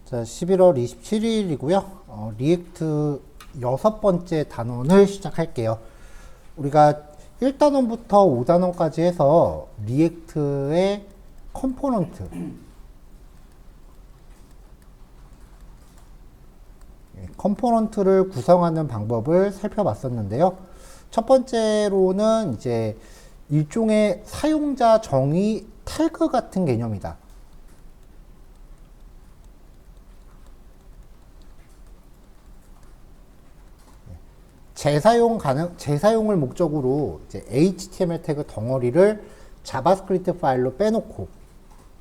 자, 11월 27일이고요. 리액트 6번째 단원을 시작할게요. 우리가 1단원부터 5단원까지 해서 리액트의 컴포넌트를 구성하는 방법을 살펴봤었는데요. 첫 번째로는 이제 일종의 사용자 정의 태그 같은 개념이다. 재사용을 목적으로 이제 HTML 태그 덩어리를 자바스크립트 파일로 빼놓고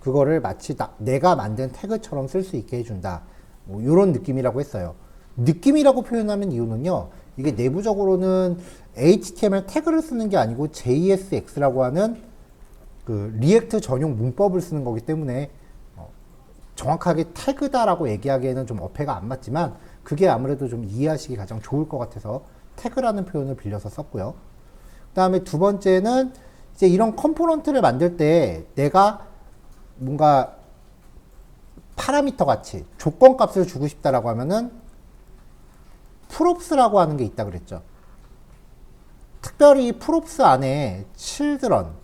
그거를 마치 내가 만든 태그처럼 쓸 수 있게 해준다. 뭐 이런 느낌이라고 했어요. 느낌이라고 표현하면 이유는요. 이게 내부적으로는 HTML 태그를 쓰는 게 아니고 JSX라고 하는 그 리액트 전용 문법을 쓰는 거기 때문에 정확하게 태그다라고 얘기하기에는 좀 어폐가 안 맞지만 그게 아무래도 좀 이해하시기 가장 좋을 것 같아서 태그라는 표현을 빌려서 썼고요. 그 다음에 두 번째는 이제 이런 컴포넌트를 만들 때 내가 뭔가 파라미터 같이 조건 값을 주고 싶다라고 하면은 props라고 하는 게 있다 그랬죠. 특별히 props 안에 children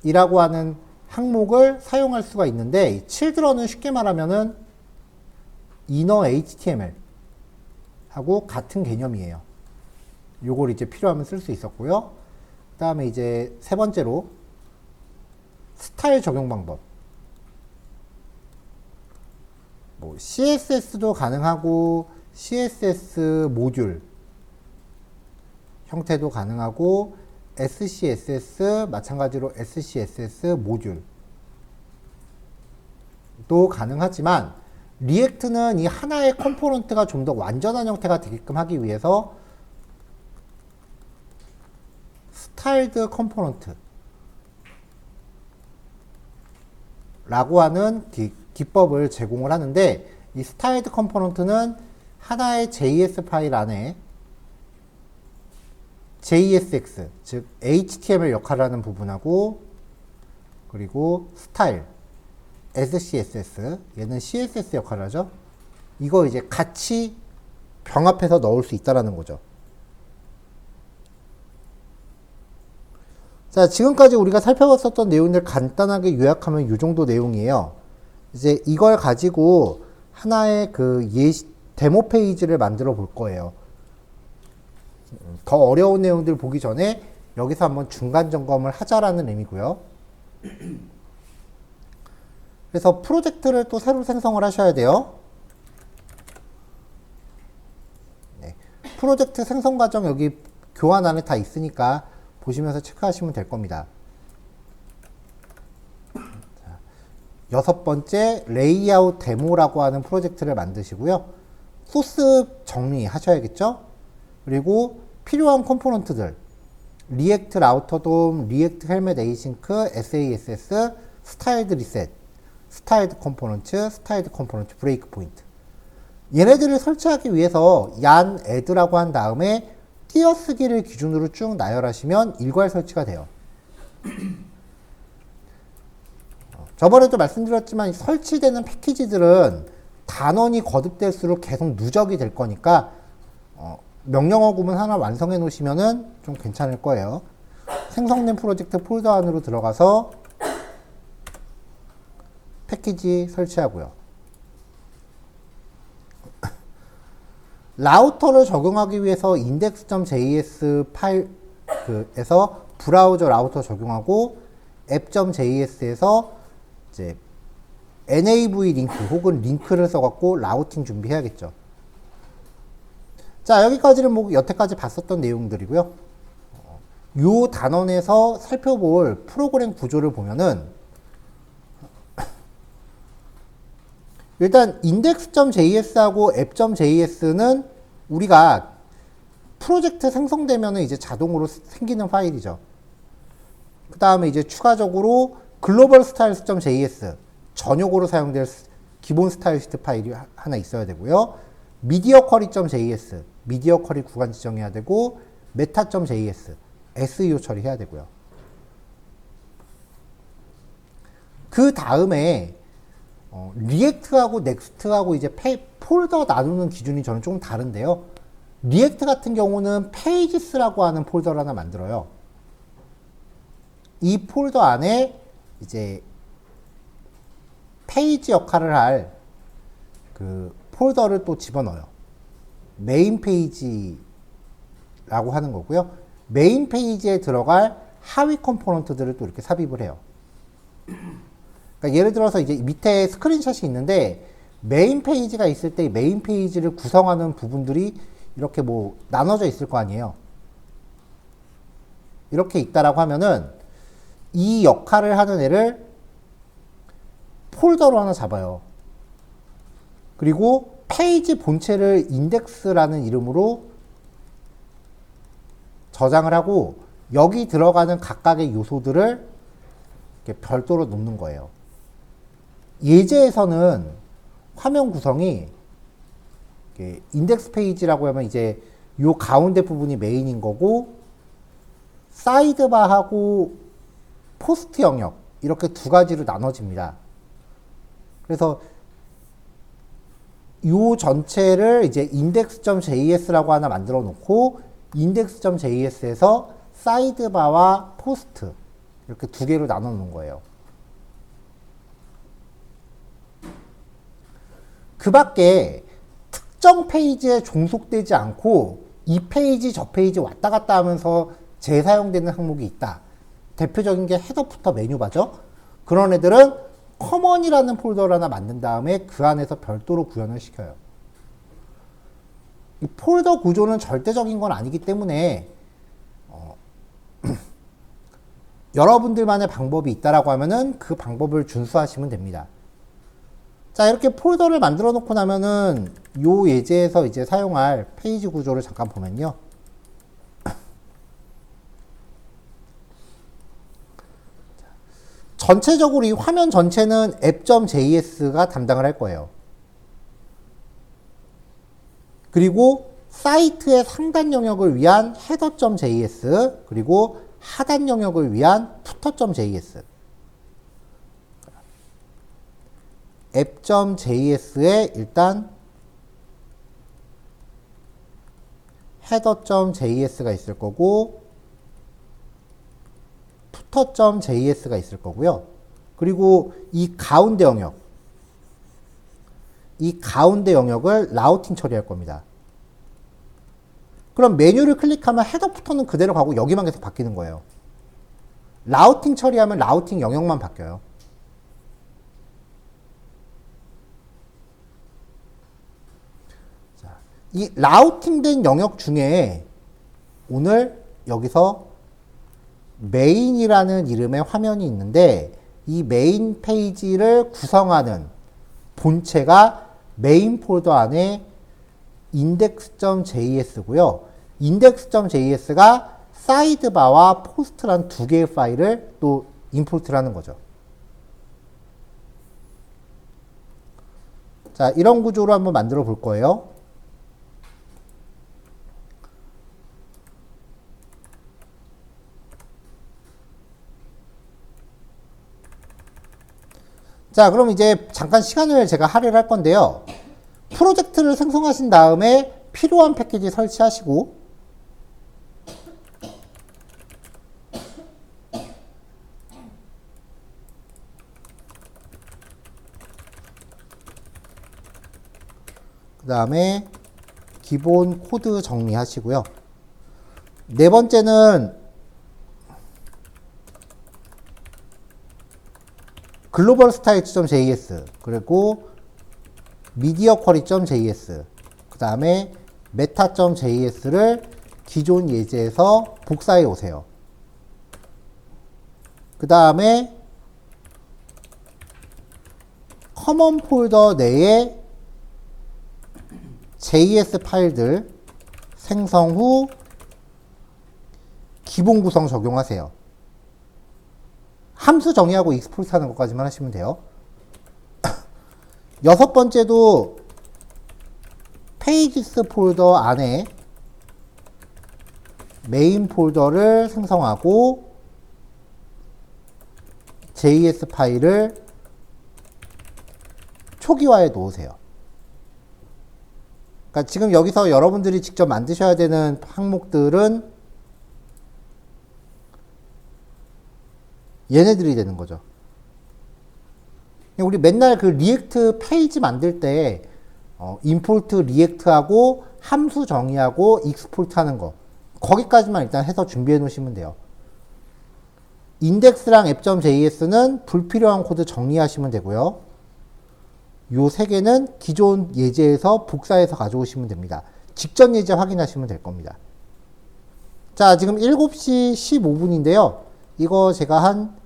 이라고 하는 항목을 사용할 수가 있는데 이 children은 쉽게 말하면은 inner HTML 하고 같은 개념이에요. 요걸 이제 필요하면 쓸 수 있었고요. 그 다음에 이제 세 번째로 스타일 적용 방법. 뭐 CSS도 가능하고 CSS 모듈 형태도 가능하고 SCSS 마찬가지로 SCSS 모듈도 가능하지만 리액트는 이 하나의 컴포넌트가 좀 더 완전한 형태가 되게끔 하기 위해서 스타일드 컴포넌트 라고 하는 기법을 제공을 하는데 이 스타일드 컴포넌트는 하나의 JS 파일 안에 JSX 즉 HTML 역할을 하는 부분하고 그리고 스타일 SCSS 얘는 CSS 역할을 하죠. 이거 이제 같이 병합해서 넣을 수 있다라는 거죠. 자, 지금까지 우리가 살펴봤었던 내용들 간단하게 요약하면 이 정도 내용이에요. 이제 이걸 가지고 하나의 그 데모 페이지를 만들어 볼 거예요. 더 어려운 내용들 보기 전에 여기서 한번 중간 점검을 하자라는 의미고요. 그래서 프로젝트를 또 새로 생성을 하셔야 돼요. 네. 프로젝트 생성 과정 여기 교환 안에 다 있으니까 보시면서 체크하시면 될 겁니다. 자, 6번째 레이아웃 데모라고 하는 프로젝트를 만드시고요. 소스 정리하셔야겠죠? 그리고 필요한 컴포넌트들 리액트 라우터 돔, 리액트 헬멧 에이싱크, SASS, 스타일드 리셋, 스타일드 컴포넌트, 스타일드 컴포넌트 브레이크 포인트 얘네들을 설치하기 위해서 얀 애드라고 한 다음에 띄어쓰기를 기준으로 쭉 나열하시면 일괄 설치가 돼요. 저번에도 말씀드렸지만 설치되는 패키지들은 단원이 거듭될수록 계속 누적이 될 거니까 명령어 구문 하나 완성해 놓으시면은 좀 괜찮을 거예요. 생성된 프로젝트 폴더 안으로 들어가서 패키지 설치하고요. 라우터를 적용하기 위해서 index.js 파일에서 브라우저 라우터 적용하고 app.js에서 이제 nav 링크 혹은 링크를 써갖고 라우팅 준비해야겠죠. 자, 여기까지는 뭐 여태까지 봤었던 내용들이고요. 요 단원에서 살펴볼 프로그램 구조를 보면은 일단 index.js하고 app.js는 우리가 프로젝트 생성되면은 이제 자동으로 생기는 파일이죠. 그 다음에 이제 추가적으로 글로벌 스타일스.js 전용으로 사용될 기본 스타일시트 파일이 하나 있어야 되고요. 미디어 쿼리.js 미디어 쿼리 구간 지정해야 되고 메타.js SEO 처리해야 되고요. 그 다음에 리액트하고 넥스트하고 이제 폴더 나누는 기준이 저는 조금 다른데요. 리액트 같은 경우는 페이지스라고 하는 폴더를 하나 만들어요. 이 폴더 안에 이제 페이지 역할을 할 그 폴더를 또 집어넣어요. 메인 페이지라고 하는 거고요. 메인 페이지에 들어갈 하위 컴포넌트들을 또 이렇게 삽입을 해요. 그러니까 예를 들어서 이제 밑에 스크린샷이 있는데 메인 페이지가 있을 때 메인 페이지를 구성하는 부분들이 이렇게 뭐 나눠져 있을 거 아니에요. 이렇게 있다라고 하면은 이 역할을 하는 애를 폴더로 하나 잡아요. 그리고 페이지 본체를 인덱스라는 이름으로 저장을 하고 여기 들어가는 각각의 요소들을 이렇게 별도로 놓는 거예요. 예제에서는 화면 구성이 인덱스 페이지라고 하면 이제 요 가운데 부분이 메인인 거고 사이드바하고 포스트 영역 이렇게 두 가지로 나눠집니다. 그래서 요 전체를 이제 index.js라고 하나 만들어 놓고 index.js에서 사이드바와 포스트 이렇게 두 개로 나눠 놓은 거예요. 그 밖에 특정 페이지에 종속되지 않고 이 페이지 저 페이지 왔다 갔다 하면서 재사용되는 항목이 있다. 대표적인 게 헤더 부터 메뉴바죠. 그런 애들은 커먼이라는 폴더를 하나 만든 다음에 그 안에서 별도로 구현을 시켜요. 이 폴더 구조는 절대적인 건 아니기 때문에 여러분들만의 방법이 있다라고 하면은 그 방법을 준수하시면 됩니다. 자, 이렇게 폴더를 만들어 놓고 나면은 요 예제에서 이제 사용할 페이지 구조를 잠깐 보면요. 전체적으로 이 화면 전체는 app.js가 담당을 할 거예요. 그리고 사이트의 상단 영역을 위한 header.js 그리고 하단 영역을 위한 footer.js app.js에 일단 header.js가 있을 거고 footer.js가 있을 거고요. 그리고 이 가운데 영역을 라우팅 처리할 겁니다. 그럼 메뉴를 클릭하면 헤더 푸터는 그대로 가고 여기만 계속 바뀌는 거예요. 라우팅 처리하면 라우팅 영역만 바뀌어요. 자, 이 라우팅된 영역 중에 오늘 여기서 메인이라는 이름의 화면이 있는데 이 메인 페이지를 구성하는 본체가 메인 폴더 안에 index.js고요. index.js가 사이드바와 포스트란 두 개의 파일을 또 임포트를 하는 거죠. 자, 이런 구조로 한번 만들어 볼 거예요. 자, 그럼 이제 잠깐 시간을 제가 할애를 할 건데요. 프로젝트를 생성하신 다음에 필요한 패키지 설치하시고 그 다음에 기본 코드 정리하시고요. 네 번째는 글로벌 스타일즈.js 그리고 미디어 쿼리.js 그 다음에 메타.js를 기존 예제에서 복사해 오세요. 그 다음에 커먼 폴더 내에 JS 파일들 생성 후 기본 구성 적용하세요. 함수 정의하고 익스포트 하는 것까지만 하시면 돼요. 여섯 번째도 페이지스 폴더 안에 메인 폴더를 생성하고 JS 파일을 초기화해 놓으세요. 그러니까 지금 여기서 여러분들이 직접 만드셔야 되는 항목들은 얘네들이 되는 거죠. 우리 맨날 그 리액트 페이지 만들 때 임포트 리액트하고 함수 정의하고 익스포트 하는 거 거기까지만 일단 해서 준비해 놓으시면 돼요. 인덱스랑 app.js는 불필요한 코드 정리하시면 되고요. 요 세 개는 기존 예제에서 복사해서 가져오시면 됩니다. 직전 예제 확인하시면 될 겁니다. 자, 지금 7시 15분인데요. 이거 제가 한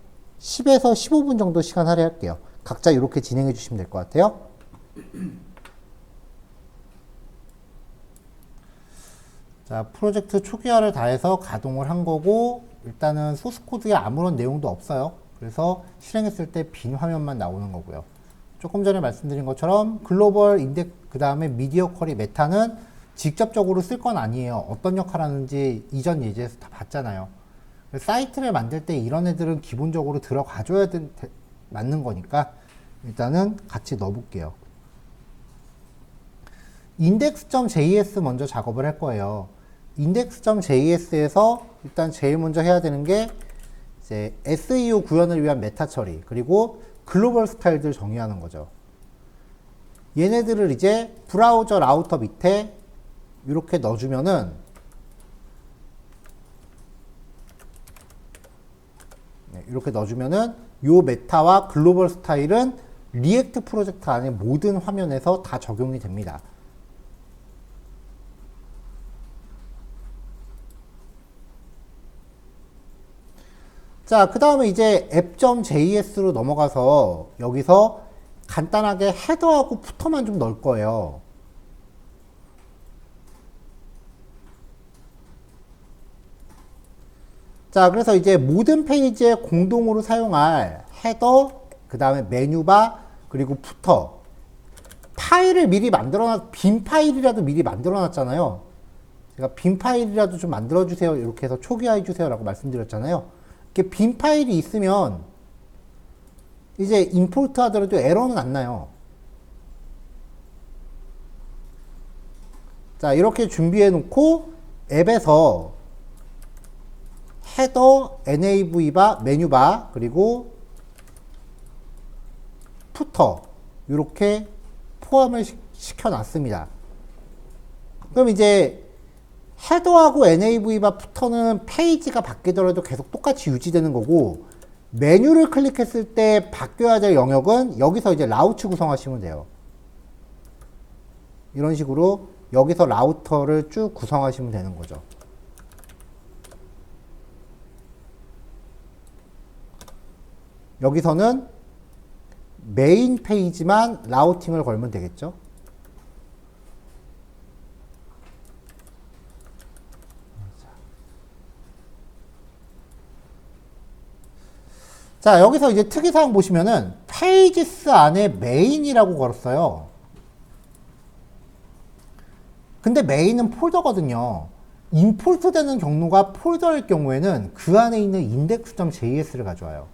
10에서 15분 정도 시간 할애할게요. 각자 이렇게 진행해 주시면 될 것 같아요. 자, 프로젝트 초기화를 다 해서 가동을 한 거고, 일단은 소스 코드에 아무런 내용도 없어요. 그래서 실행했을 때 빈 화면만 나오는 거고요. 조금 전에 말씀드린 것처럼 글로벌 인덱 그 다음에 미디어 쿼리 메타는 직접적으로 쓸 건 아니에요. 어떤 역할 하는지 이전 예제에서 다 봤잖아요. 사이트를 만들 때 이런 애들은 기본적으로 들어가줘야 맞는 거니까 일단은 같이 넣어볼게요. index.js 먼저 작업을 할 거예요. index.js에서 일단 제일 먼저 해야 되는 게 이제 SEO 구현을 위한 메타 처리 그리고 글로벌 스타일들 정의하는 거죠. 얘네들을 이제 브라우저 라우터 밑에 이렇게 넣어주면은 이렇게 넣어주면은 요 메타와 글로벌 스타일은 리액트 프로젝트 안에 모든 화면에서 다 적용이 됩니다. 자, 그 다음에 이제 app.js로 넘어가서 여기서 간단하게 헤더하고 푸터만 좀 넣을 거예요. 자, 그래서 이제 모든 페이지에 공동으로 사용할 헤더, 그 다음에 메뉴바, 그리고 푸터. 파일을 미리 빈 파일이라도 미리 만들어 놨잖아요. 제가 빈 파일이라도 좀 만들어 주세요. 이렇게 해서 초기화해 주세요. 라고 말씀드렸잖아요. 이렇게 빈 파일이 있으면 이제 임포트 하더라도 에러는 안 나요. 자, 이렇게 준비해 놓고 앱에서 헤더, NAV바, 메뉴바, 그리고 푸터 이렇게 포함을 시켜 놨습니다. 그럼 이제 헤더하고 NAV바 푸터는 페이지가 바뀌더라도 계속 똑같이 유지되는 거고 메뉴를 클릭했을 때 바뀌어야 될 영역은 여기서 이제 라우트 구성하시면 돼요. 이런 식으로 여기서 라우터를 쭉 구성하시면 되는 거죠. 여기서는 메인 페이지만 라우팅을 걸면 되겠죠. 자, 여기서 이제 특이사항 보시면은 페이지스 안에 메인이라고 걸었어요. 근데 메인은 폴더거든요. 임포트 되는 경로가 폴더일 경우에는 그 안에 있는 index.js를 가져와요.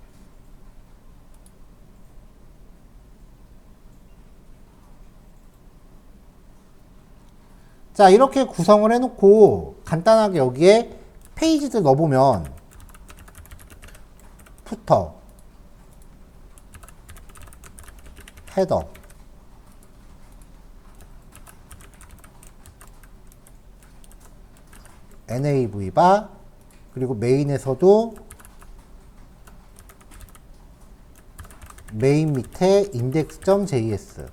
자, 이렇게 구성을 해놓고 간단하게 여기에 페이지들 넣어보면 푸터, 헤더, NAV바, 그리고 메인에서도 메인 밑에 index.js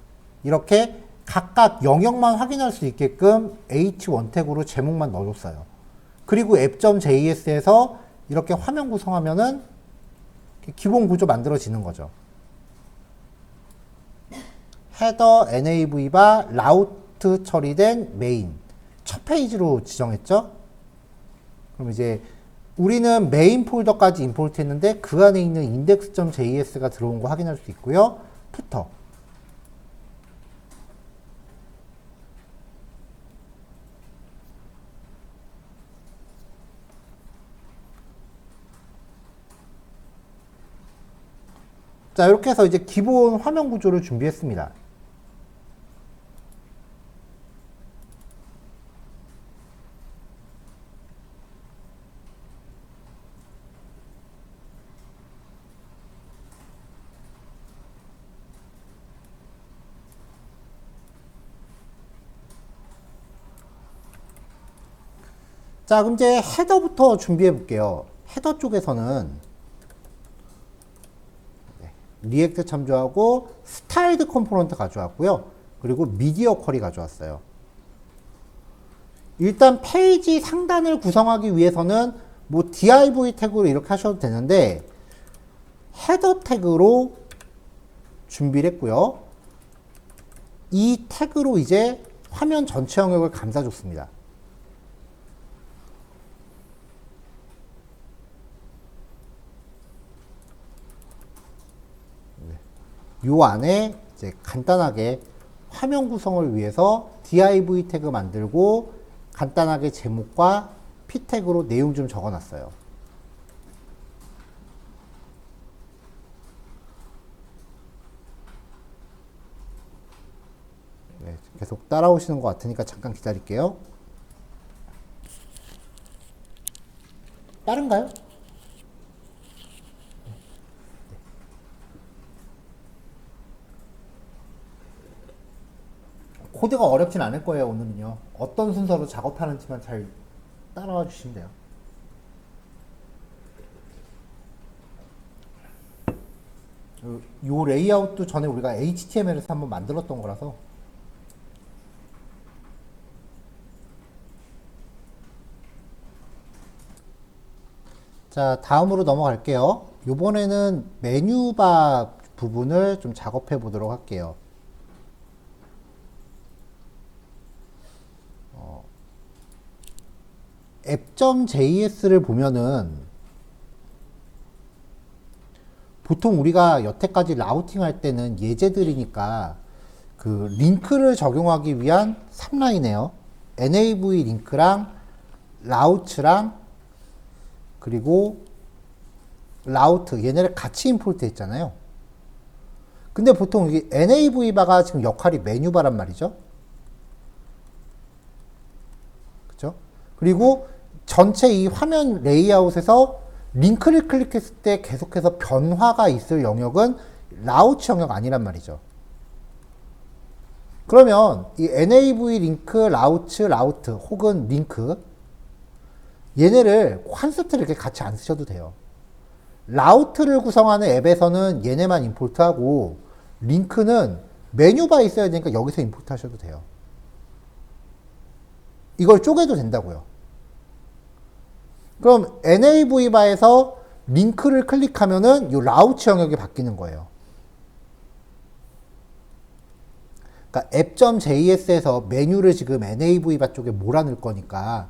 이렇게 각각 영역만 확인할 수 있게끔 H1 태그로 제목만 넣어줬어요. 그리고 app.js에서 이렇게 화면 구성하면은 기본 구조 만들어지는 거죠. 헤더, NAV바, 라우트 처리된 메인 첫 페이지로 지정했죠. 그럼 이제 우리는 메인 폴더까지 임포트 했는데 그 안에 있는 index.js가 들어온 거 확인할 수 있고요. 푸터. 자, 이렇게 해서 이제 기본 화면 구조를 준비했습니다. 자, 그럼 이제 헤더부터 준비해 볼게요. 헤더 쪽에서는 리액트 참조하고 스타일드 컴포넌트 가져왔고요. 그리고 미디어 쿼리 가져왔어요. 일단 페이지 상단을 구성하기 위해서는 뭐 div 태그로 이렇게 하셔도 되는데 헤더 태그로 준비를 했고요. 이 태그로 이제 화면 전체 영역을 감싸줬습니다. 요 안에 이제 간단하게 화면 구성을 위해서 div 태그 만들고 간단하게 제목과 p 태그로 내용 좀 적어놨어요. 네, 계속 따라오시는 것 같으니까 잠깐 기다릴게요. 빠른가요? 코드가 어렵진 않을 거예요, 오늘은요. 어떤 순서로 작업하는지만 잘 따라와 주시면 돼요. 요 레이아웃도 전에 우리가 HTML에서 한번 만들었던 거라서. 자, 다음으로 넘어갈게요. 요번에는 메뉴바 부분을 좀 작업해 보도록 할게요. 앱.js를 보면은 보통 우리가 여태까지 라우팅 할 때는 예제들이니까 그 링크를 적용하기 위한 3라인이에요. nav 링크랑 라우트랑 그리고 라우트 얘네를 같이 임포트 했잖아요. 근데 보통 이게 nav바가 지금 역할이 메뉴바란 말이죠. 그죠? 그리고 전체 이 화면 레이아웃에서 링크를 클릭했을 때 계속해서 변화가 있을 영역은 라우트 영역 아니란 말이죠. 그러면 이 nav 링크, 라우트 혹은 링크 얘네를 콘셉트를 이렇게 같이 안 쓰셔도 돼요. 라우트를 구성하는 앱에서는 얘네만 임포트하고 링크는 메뉴바에 있어야 되니까 여기서 임포트 하셔도 돼요. 이걸 쪼개도 된다고요. 그럼 nav바에서 링크를 클릭하면은 이 라우트 영역이 바뀌는 거예요. 그러니까 앱.js에서 메뉴를 지금 nav바 쪽에 몰아넣을 거니까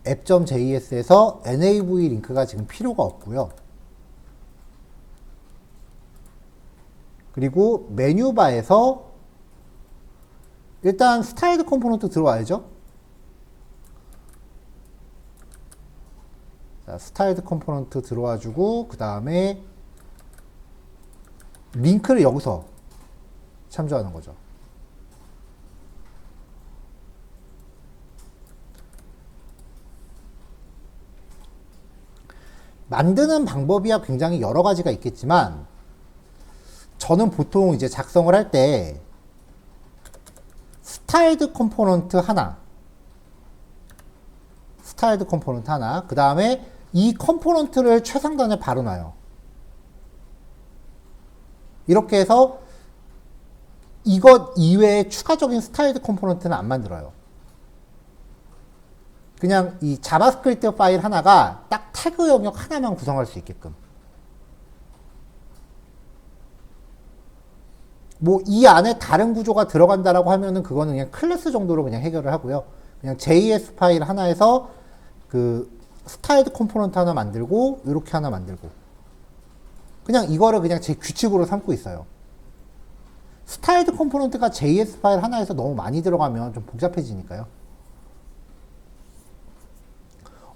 앱.js에서 nav 링크가 지금 필요가 없고요. 그리고 메뉴바에서 일단 스타일드 컴포넌트 들어와야죠. 자, 스타일드 컴포넌트 들어와주고 그 다음에 링크를 여기서 참조하는 거죠. 만드는 방법이야 굉장히 여러 가지가 있겠지만 저는 보통 이제 작성을 할 때 스타일드 컴포넌트 하나, 그 다음에 이 컴포넌트를 최상단에 바로 놔요. 이렇게 해서 이것 이외에 추가적인 스타일드 컴포넌트는 안 만들어요. 그냥 이 자바스크립트 파일 하나가 딱 태그 영역 하나만 구성할 수 있게끔. 뭐 이 안에 다른 구조가 들어간다라고 하면은 그거는 그냥 클래스 정도로 그냥 해결을 하고요. 그냥 JS 파일 하나에서 그 스타일드 컴포넌트 하나 만들고 이렇게 하나 만들고 그냥 이거를 그냥 제 규칙으로 삼고 있어요. 스타일드 컴포넌트가 JS 파일 하나에서 너무 많이 들어가면 좀 복잡해지니까요.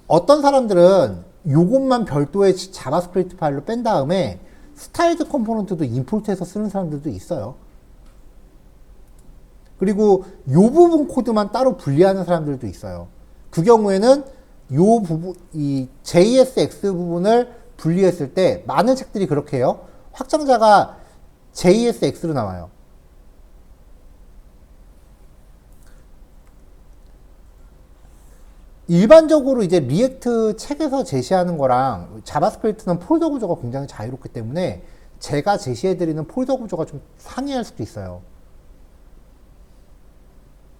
어떤 사람들은 요것만 별도의 자바스크립트 파일로 뺀 다음에 스타일드 컴포넌트도 임포트해서 쓰는 사람들도 있어요. 그리고 요 부분 코드만 따로 분리하는 사람들도 있어요. 그 경우에는 요 부분, 이 JSX 부분을 분리했을 때 많은 책들이 그렇게 해요. 확장자가 JSX로 나와요. 일반적으로 이제 리액트 책에서 제시하는 거랑 자바스크립트는 폴더 구조가 굉장히 자유롭기 때문에 제가 제시해드리는 폴더 구조가 좀 상이할 수도 있어요.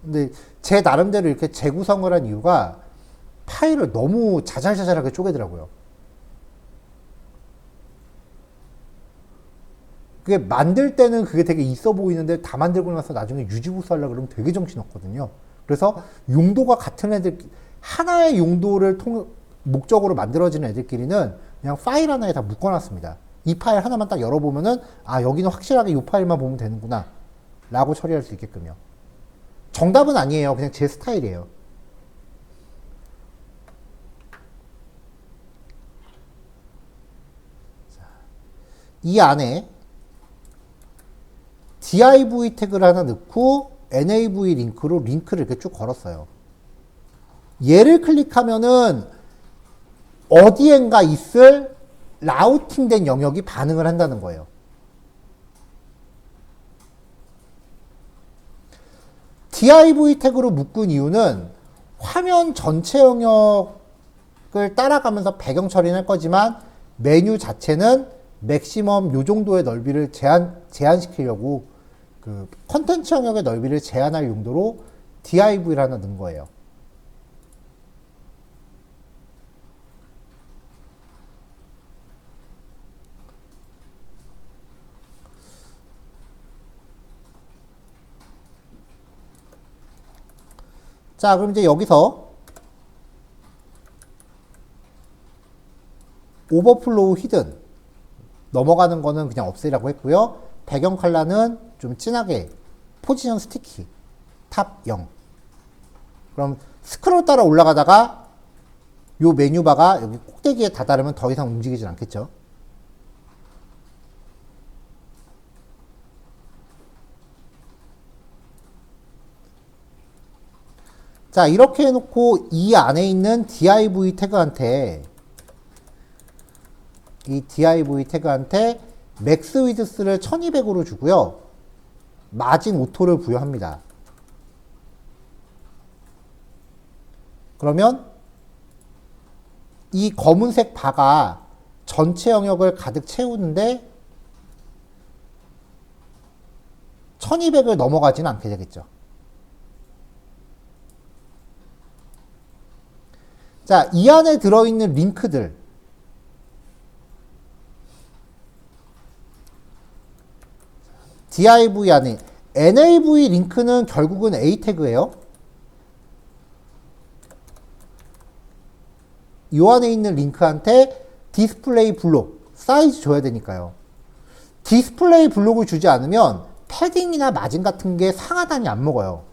근데 제 나름대로 이렇게 재구성을 한 이유가 파일을 너무 자잘자잘하게 쪼개더라고요. 그게 만들 때는 그게 되게 있어 보이는데 다 만들고 나서 나중에 유지보수 하려고 그러면 되게 정신없거든요. 그래서 용도가 같은 애들, 하나의 용도를 목적으로 만들어지는 애들끼리는 그냥 파일 하나에 다 묶어놨습니다. 이 파일 하나만 딱 열어보면은, 아, 여기는 확실하게 이 파일만 보면 되는구나. 라고 처리할 수 있게끔요. 정답은 아니에요. 그냥 제 스타일이에요. 이 안에 div 태그를 하나 넣고 nav 링크로 링크를 이렇게 쭉 걸었어요. 얘를 클릭하면은 어디엔가 있을 라우팅된 영역이 반응을 한다는 거예요. div 태그로 묶은 이유는 화면 전체 영역을 따라가면서 배경 처리는 할 거지만 메뉴 자체는 맥시멈 요 정도의 넓이를 제한시키려고 그 컨텐츠 영역의 넓이를 제한할 용도로 div를 하나 넣은 거예요. 자, 그럼 이제 여기서 오버플로우 히든 넘어가는 거는 그냥 없애라고 했고요. 배경 컬러는 좀 진하게 포지션 스티키 탑 0. 그럼 스크롤 따라 올라가다가 요 메뉴바가 여기 꼭대기에 다다르면 더 이상 움직이진 않겠죠. 자, 이렇게 해놓고 이 안에 있는 div 태그한테 이 div 태그한테 맥스 위드스를 1200으로 주고요. 마진 오토를 부여합니다. 그러면 이 검은색 바가 전체 영역을 가득 채우는데 1200을 넘어가지는 않게 되겠죠. 자, 이 안에 들어있는 링크들 div 안에 nav 링크는 결국은 a 태그예요. 이 안에 있는 링크한테 디스플레이 블록 사이즈 줘야 되니까요. 디스플레이 블록을 주지 않으면 패딩이나 마진 같은 게 상하단이 안 먹어요.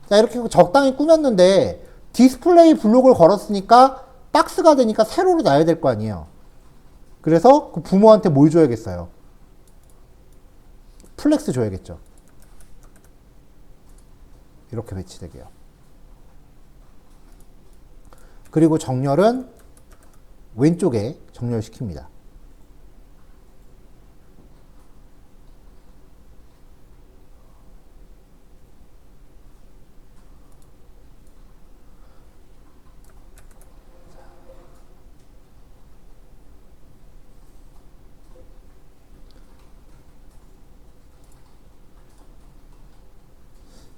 자, 이렇게 적당히 꾸몄는데 디스플레이 블록을 걸었으니까 박스가 되니까 세로로 놔야 될 거 아니에요. 그래서 그 부모한테 뭘 줘야겠어요? 플렉스 줘야겠죠. 이렇게 배치되게요. 그리고 정렬은 왼쪽에 정렬시킵니다.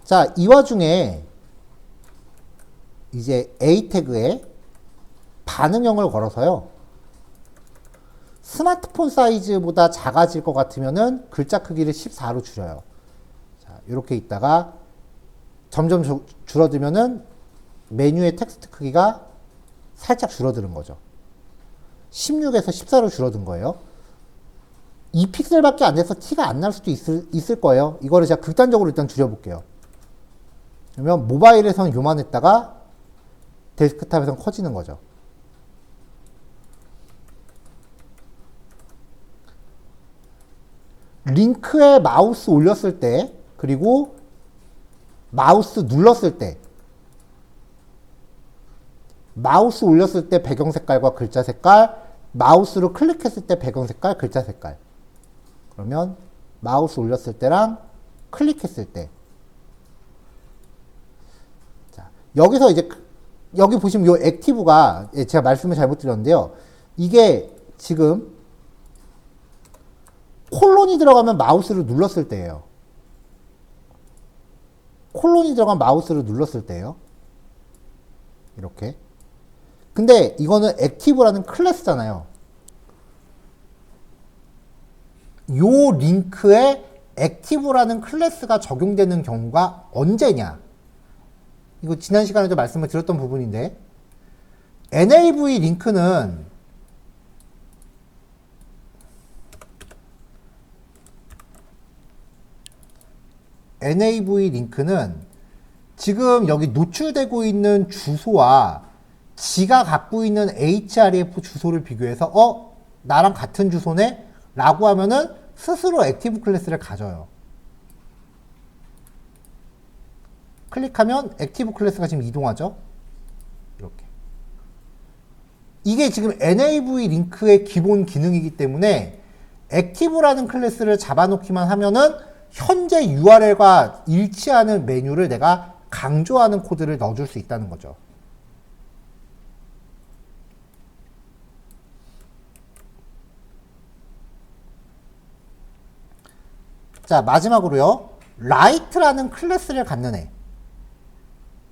자, 이 와중에 이제 A 태그에 반응형을 걸어서요. 스마트폰 사이즈보다 작아질 것 같으면은 글자 크기를 14로 줄여요. 자, 이렇게 있다가 점점 줄어들면은 메뉴의 텍스트 크기가 살짝 줄어드는 거죠. 16에서 14로 줄어든 거예요. 2픽셀밖에 안 돼서 티가 안 날 수도 있을 거예요. 이거를 제가 극단적으로 일단 줄여볼게요. 그러면 모바일에서는 요만했다가 데스크탑에서는 커지는 거죠. 링크에 마우스 올렸을 때, 그리고 마우스 눌렀을 때, 마우스 올렸을 때 배경 색깔과 글자 색깔, 마우스로 클릭했을 때 배경 색깔, 글자 색깔. 그러면 마우스 올렸을 때랑 클릭했을 때 여기서 이제 여기 보시면 요 액티브가 제가 말씀을 잘못 드렸는데요. 이게 지금 콜론이 들어가면 마우스를 눌렀을 때예요. 콜론이 들어간 마우스를 눌렀을 때예요. 이렇게. 근데 이거는 액티브라는 클래스잖아요. 요 링크에 액티브라는 클래스가 적용되는 경우가 언제냐? 이거 지난 시간에도 말씀을 드렸던 부분인데 nav 링크는 지금 여기 노출되고 있는 주소와 지가 갖고 있는 href 주소를 비교해서 나랑 같은 주소네? 라고 하면은 스스로 액티브 클래스를 가져요. 클릭하면 액티브 클래스가 지금 이동하죠. 이렇게. 이게 지금 nav 링크의 기본 기능이기 때문에 액티브라는 클래스를 잡아놓기만 하면은 현재 URL과 일치하는 메뉴를 내가 강조하는 코드를 넣어줄 수 있다는 거죠. 자, 마지막으로요. 라이트라는 클래스를 갖는 애.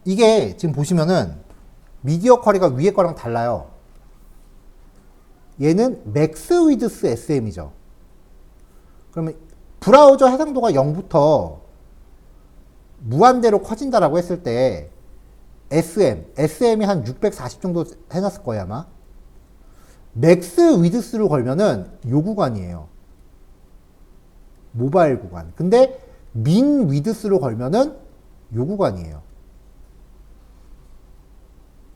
이게 지금 보시면은 미디어 쿼리가 위에 거랑 달라요. 얘는 맥스 위드스 SM이죠. 그러면 브라우저 해상도가 0부터 무한대로 커진다라고 했을 때 SM이 한 640 정도 해놨을 거예요, 아마. 맥스 위드스로 걸면은 요 구간이에요. 모바일 구간. 근데 민 위드스로 걸면은 요 구간이에요.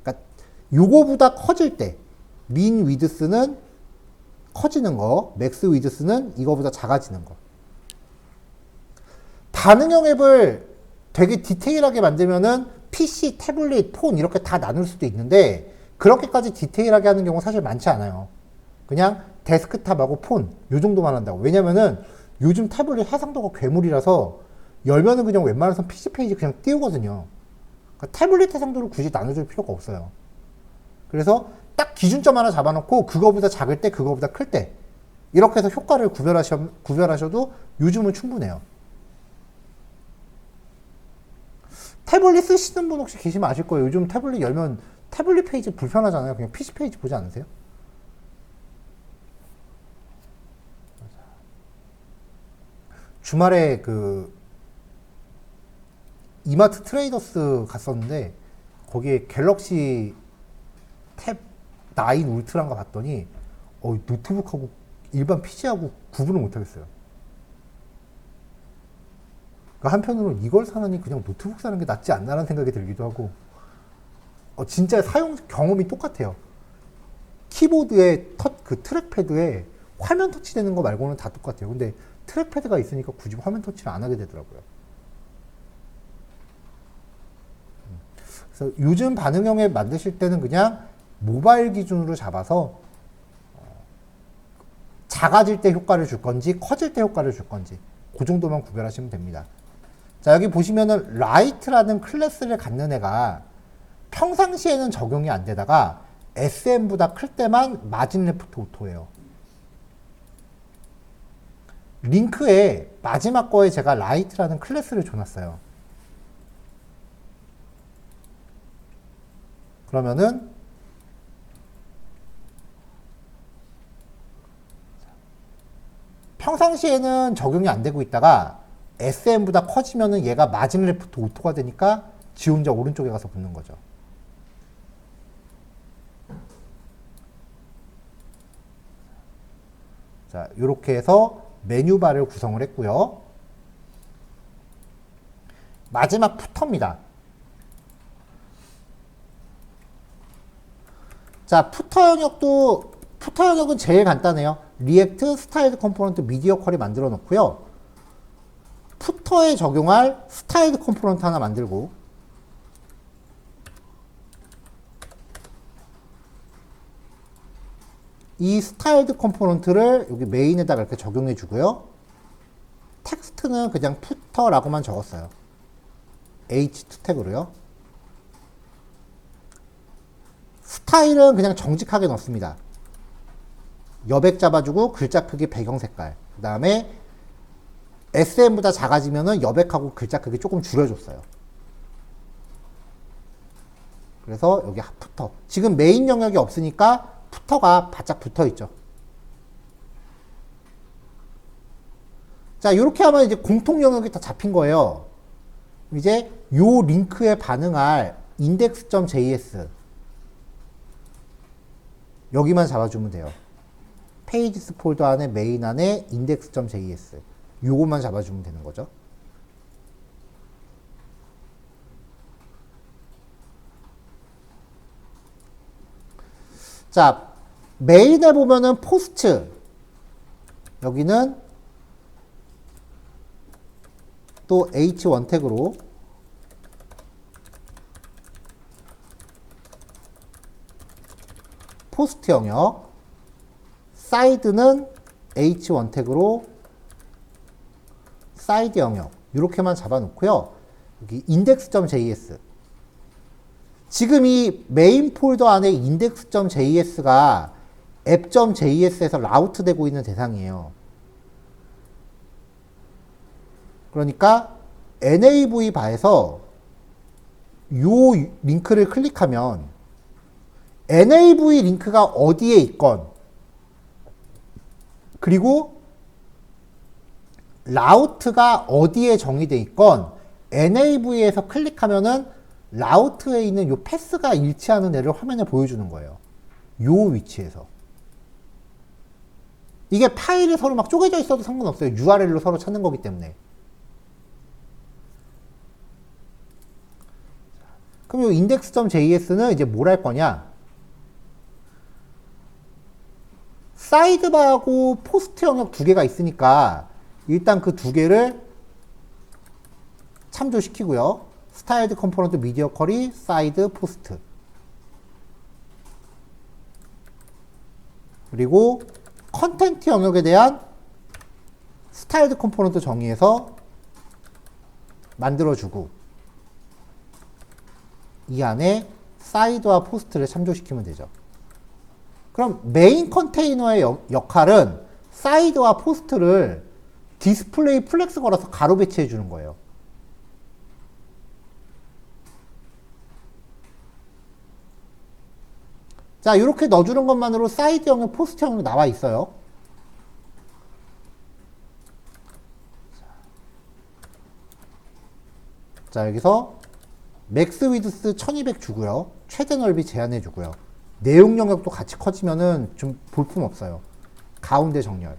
그러니까 요거보다 커질 때 민 위드스는 커지는 거, 맥스 위드스는 이거보다 작아지는 거. 반응형 앱을 되게 디테일하게 만들면은 PC, 태블릿, 폰 이렇게 다 나눌 수도 있는데 그렇게까지 디테일하게 하는 경우가 사실 많지 않아요. 그냥 데스크탑하고 폰 요 정도만 한다고. 왜냐면은 요즘 태블릿 해상도가 괴물이라서 열면은 그냥 웬만해서 PC 페이지 그냥 띄우거든요. 그러니까 태블릿 해상도를 굳이 나눠줄 필요가 없어요. 그래서 딱 기준점 하나 잡아놓고 그거보다 작을 때, 그거보다 클 때 이렇게 해서 효과를 구별하셔도 요즘은 충분해요. 태블릿 쓰시는 분 혹시 계시면 아실 거예요. 요즘 태블릿 열면 태블릿 페이지 불편하잖아요. 그냥 PC 페이지 보지 않으세요? 주말에 그 이마트 트레이더스 갔었는데 거기에 갤럭시 탭 9 울트라인가 봤더니 노트북하고 일반 PC하고 구분을 못하겠어요. 그러니까 한편으로는 이걸 사느니 그냥 노트북 사는 게 낫지 않나라는 생각이 들기도 하고 진짜 사용 경험이 똑같아요. 키보드에 그 트랙패드에 화면 터치되는 거 말고는 다 똑같아요. 근데 트랙패드가 있으니까 굳이 화면 터치를 안 하게 되더라고요. 그래서 요즘 반응형 앱 만드실 때는 그냥 모바일 기준으로 잡아서 작아질 때 효과를 줄 건지 커질 때 효과를 줄 건지 그 정도만 구별하시면 됩니다. 자, 여기 보시면은 라이트라는 클래스를 갖는 애가 평상시에는 적용이 안 되다가 SM보다 클 때만 마진 레프트 오토예요. 링크에 마지막 거에 제가 라이트라는 클래스를 줘놨어요. 그러면은 평상시에는 적용이 안 되고 있다가 SM보다 커지면은 얘가 마진 레프트 오토가 되니까 지 혼자 오른쪽에 가서 붙는 거죠. 자, 이렇게 해서 메뉴바를 구성을 했고요. 마지막 푸터입니다. 자, 푸터 영역은 제일 간단해요. 리액트, 스타일드 컴포넌트, 미디어 쿼리 만들어 놓고요. 푸터에 적용할 스타일드 컴포넌트 하나 만들고 이 스타일드 컴포넌트를 여기 메인에다가 이렇게 적용해 주고요. 텍스트는 그냥 푸터라고만 적었어요. H2 태그로요. 스타일은 그냥 정직하게 넣습니다. 여백 잡아주고 글자 크기 배경 색깔. 그 다음에 SM보다 작아지면은 여백하고 글자 크기 조금 줄여줬어요. 그래서 여기 푸터. 지금 메인 영역이 없으니까 푸터가 바짝 붙어 있죠. 자, 이렇게 하면 이제 공통 영역이 다 잡힌 거예요. 이제 요 링크에 반응할 index.js 여기만 잡아주면 돼요. 페이지스 폴더 안에 메인 안에 index.js 요것만 잡아주면 되는 거죠. 자, 메인에 보면은 포스트 여기는 또 H1 태그로 포스트 영역, 사이드는 H1 태그로 사이드 영역 이렇게만 잡아놓고요. 여기 index.js 지금 이 메인 폴더 안에 index.js가 app.js에서 라우트 되고 있는 대상이에요. 그러니까 nav 바에서 요 링크를 클릭하면 nav 링크가 어디에 있건 그리고 라우트가 어디에 정의되어 있건 nav에서 클릭하면은 라우트에 있는 요 패스가 일치하는 애를 화면에 보여주는 거예요. 요 위치에서. 이게 파일이 서로 막 쪼개져 있어도 상관없어요. URL로 서로 찾는 거기 때문에. 그럼 요 index.js는 이제 뭘 할 거냐? 사이드바하고 포스트 영역 두 개가 있으니까 일단 그 두 개를 참조시키고요. 스타일드 컴포넌트 미디어 쿼리 사이드 포스트 그리고 컨텐트 영역에 대한 스타일드 컴포넌트 정의해서 만들어주고 이 안에 사이드와 포스트를 참조시키면 되죠. 그럼 메인 컨테이너의 역할은 사이드와 포스트를 디스플레이 플렉스 걸어서 가로 배치해 주는 거예요. 자, 이렇게 넣어주는 것만으로 사이드 영역, 포스트 영역 나와 있어요. 자, 여기서 맥스 위드스 1200 주고요. 최대 넓이 제한해 주고요. 내용 영역도 같이 커지면은 좀 볼품 없어요. 가운데 정렬.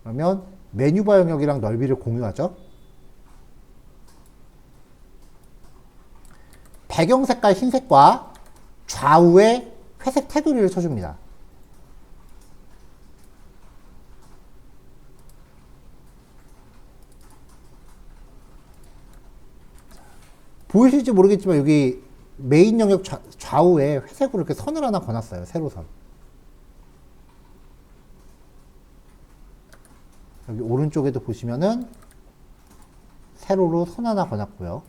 그러면 메뉴바 영역이랑 넓이를 공유하죠. 배경 색깔 흰색과 좌우에 회색 테두리를 쳐줍니다. 보이실지 모르겠지만 여기 메인 영역 좌우에 회색으로 이렇게 선을 하나 거놨어요. 세로선. 여기 오른쪽에도 보시면은 세로로 선 하나 거놨고요.